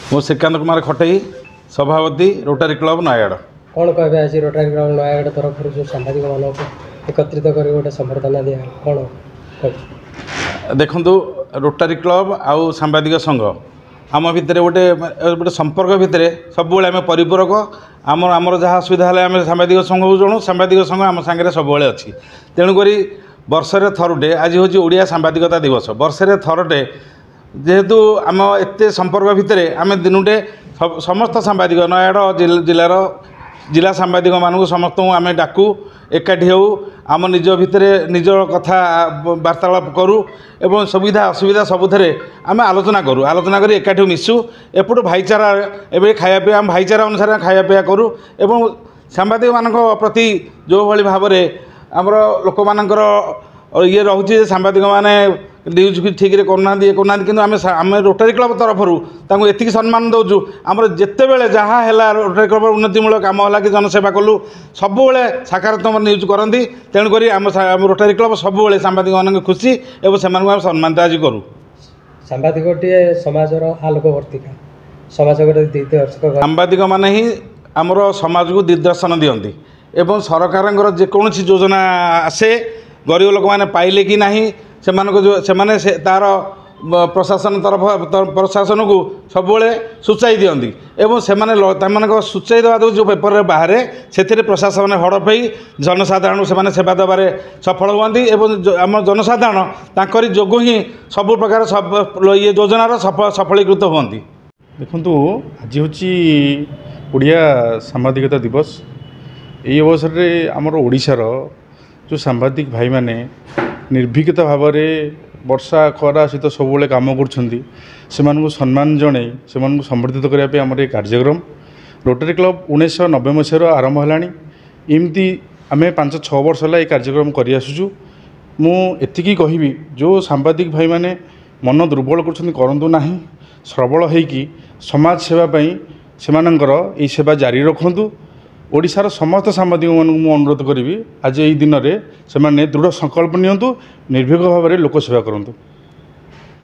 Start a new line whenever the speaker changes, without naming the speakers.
ମୁଁ ଶ୍ରୀକାନ୍ତ କୁମାର ଖଟେଇ ସଭାପତି Rotary club Nayagarh.
କ'ଣ କହିବେ ଆଜି ରୋଟାରୀ କ୍ଲବ ନୟାଗଡ଼ ତରଫରୁ ଯେଉଁ ସାମ୍ବାଦିକମାନଙ୍କୁ ଏକତ୍ରିତ କରି ଗୋଟେ ସମ୍ବର୍ଦ୍ଧନା ଦିଆ କ'ଣ
ଦେଖନ୍ତୁ, ରୋଟାରୀ କ୍ଲବ ଆଉ ସାମ୍ବାଦିକ ସଂଘ ଆମ ଭିତରେ ଗୋଟେ ସମ୍ପର୍କ ଭିତରେ ସବୁବେଳେ ଆମେ ପରିପୂରକ। ଆମର ଯାହା ଅସୁବିଧା ହେଲେ ଆମେ ସାମ୍ବାଦିକ ସଂଘକୁ ଜଣୁ, ସାମ୍ବାଦିକ ସଂଘ ଆମ ସାଙ୍ଗରେ ସବୁବେଳେ ଅଛି। ତେଣୁକରି ବର୍ଷରେ ଥରୁଟେ ଆଜି ହେଉଛି ଓଡ଼ିଆ ସାମ୍ବାଦିକତା ଦିବସ। ବର୍ଷରେ ଥରଟେ ଯେହେତୁ ଆମ ଏତେ ସମ୍ପର୍କ ଭିତରେ ଆମେ ଦିନୁଟେ ସମସ୍ତ ସାମ୍ବାଦିକ ନୟାଗଡ଼ ଜିଲ୍ଲା ସାମ୍ବାଦିକମାନଙ୍କୁ ସମସ୍ତଙ୍କୁ ଆମେ ଡାକୁ, ଏକାଠି ହେଉ, ଆମ ନିଜ ଭିତରେ ନିଜ କଥା ବାର୍ତ୍ତାଳାପ କରୁ ଏବଂ ସୁବିଧା ଅସୁବିଧା ସବୁଥିରେ ଆମେ ଆଲୋଚନା କରି ଏକାଠି ମିଶୁ। ଏପଟୁ ଭାଇଚାରା ଏବେ ଖାଇବା ପିଇବା ଆମେ ଭାଇଚାରା ଅନୁସାରେ ଖାଇବା ପିଇବା କରୁ ଏବଂ ସାମ୍ବାଦିକମାନଙ୍କ ପ୍ରତି ଯେଉଁଭଳି ଭାବରେ ଆମର ଲୋକମାନଙ୍କର ଇଏ ରହୁଛି ଯେ ସାମ୍ବାଦିକମାନେ ନ୍ୟୁଜ୍ ଠିକ୍ରେ କରୁନାହାନ୍ତି କିନ୍ତୁ ଆମେ ରୋଟାରୀ କ୍ଲବ ତରଫରୁ ତାଙ୍କୁ ଏତିକି ସମ୍ମାନ ଦେଉଛୁ। ଆମର ଯେତେବେଳେ ଯାହା ହେଲା ରୋଟାରୀ କ୍ଲବର ଉନ୍ନତିମୂଳକ କାମ ହେଲା କି ଜନସେବା କଲୁ ସବୁବେଳେ ସକାରାତ୍ମକ ନ୍ୟୁଜ୍ କରନ୍ତି। ତେଣୁକରି ଆମ ରୋଟାରୀ କ୍ଲବ ସବୁବେଳେ ସାମ୍ବାଦିକମାନଙ୍କୁ ଖୁସି ଏବଂ ସେମାନଙ୍କୁ ଆମେ ସମ୍ମାନିତ ଆଜି କରୁ।
ସାମ୍ବାଦିକଟିଏ ସମାଜର ଆଲୋକବର୍ତ୍ତିକା, ସମାଜର ଦିଗ୍ଦର୍ଶକ।
ସାମ୍ବାଦିକମାନେ ହିଁ ଆମର ସମାଜକୁ ଦିଗ୍ଦର୍ଶନ ଦିଅନ୍ତି ଏବଂ ସରକାରଙ୍କର ଯେକୌଣସି ଯୋଜନା ଆସେ ଗରିବ ଲୋକମାନେ ପାଇଲେ କି ନାହିଁ ସେମାନେ ତାର ପ୍ରଶାସନକୁ ସବୁବେଳେ ସୂଚାଇ ଦିଅନ୍ତି ଏବଂ ସେମାନଙ୍କ ସୂଚାଇ ଦେବା ଯେଉଁ ପେପରରେ ବାହାରେ ସେଥିରେ ପ୍ରଶାସନ ହଡ଼ପ ହୋଇ ଜନସାଧାରଣଙ୍କୁ ସେମାନେ ସେବା ଦେବାରେ ସଫଳ ହୁଅନ୍ତି ଏବଂ ଆମ ଜନସାଧାରଣ ତାଙ୍କରି ଯୋଗୁଁ ହିଁ ସବୁ ପ୍ରକାର ଇଏ ଯୋଜନାର ସଫଳୀକୃତ ହୁଅନ୍ତି।
ଦେଖନ୍ତୁ, ଆଜି ହେଉଛି ଓଡ଼ିଆ ସାମ୍ବାଦିକତା ଦିବସ। ଏହି ଅବସରରେ ଆମର ଓଡ଼ିଶାର ଯେଉଁ ସାମ୍ବାଦିକ ଭାଇମାନେ ନିର୍ଭୀକତା ଭାବରେ ବର୍ଷା ଖରା ସହିତ ସବୁବେଳେ କାମ କରୁଛନ୍ତି ସେମାନଙ୍କୁ ସମ୍ମାନ ଜଣାଇ ସେମାନଙ୍କୁ ସମ୍ବର୍ଦ୍ଧିତ କରିବା ପାଇଁ ଆମର ଏ କାର୍ଯ୍ୟକ୍ରମ ରୋଟାରୀ କ୍ଲବ 1990 ମସିହାରୁ ଆରମ୍ଭ ହେଲାଣି। ଏମିତି ଆମେ 5-6 ବର୍ଷ ହେଲା ଏ କାର୍ଯ୍ୟକ୍ରମ କରିଆସୁଛୁ। ମୁଁ ଏତିକି କହିବି, ଯେଉଁ ସାମ୍ବାଦିକ ଭାଇମାନେ ମନ ଦୁର୍ବଳ କରୁଛନ୍ତି କରନ୍ତୁ ନାହିଁ, ସବଳ ହୋଇକି ସମାଜ ସେବା ପାଇଁ ସେମାନଙ୍କର ଏହି ସେବା ଜାରି ରଖନ୍ତୁ। ଓଡ଼ିଶାର ସମସ୍ତ ସାମ୍ବାଦିକମାନଙ୍କୁ ମୁଁ ଅନୁରୋଧ କରିବି, ଆଜି ଏହି ଦିନରେ ସେମାନେ ଦୃଢ଼ ସଂକଳ୍ପ ନିଅନ୍ତୁ, ନିର୍ଭୀକ ଭାବରେ ଲୋକ ସେବା କରନ୍ତୁ।